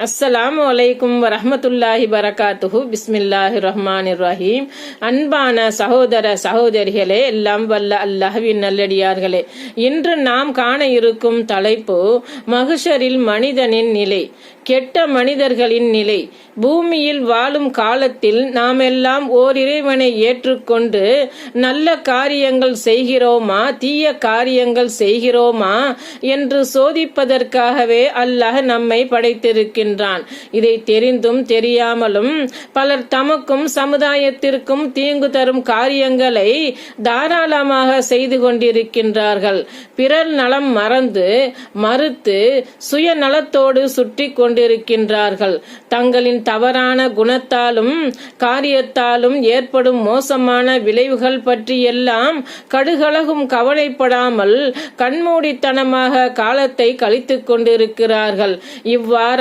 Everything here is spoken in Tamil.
அஸ்ஸலாமு அலைக்கும் வரஹ்மத்துல்லாஹி பரகாத்துஹு. பிஸ்மில்லாஹிர் ரஹ்மானிர் ரஹீம். அன்பான சகோதர சகோதரிகளே, எல்லாம் வல்ல அல்லாஹ்வின் நல்லடியார்களே, இன்று நாம் காண இருக்கும் தலைப்பு மஹ்ஷரில் மனிதனின் நிலை, கெட்ட மனிதர்களின் நிலை. பூமியில் வாழும் காலத்தில் நாம் எல்லாம் ஓர் இறைவனை ஏற்றுக்கொண்டு நல்ல காரியங்கள் செய்கிறோமா, தீய காரியங்கள் செய்கிறோமா என்று சோதிப்பதற்காகவே அல்லாஹ் நம்மை படைத்திருக்கின்றான். இதை தெரிந்தும் தெரியாமலும் பலர் தமக்கும் சமுதாயத்திற்கும் தீங்கு தரும் காரியங்களை தாராளமாக செய்து கொண்டிருக்கின்றார்கள். பிறர் நலம் மறுத்து சுயநலத்தோடு சுற்றி கொண்டிருக்கின்றார்கள். தங்களின் தவறான குணத்தாலும் காரியத்தாலும் ஏற்படும் மோசமான விளைவுகள் பற்றியெல்லாம் கடுகளவும் கவலைப்படாமல் கண்மூடித்தனமாக காலத்தை கழித்துக் கொண்டிருக்கிறார்கள். இவ்வாறு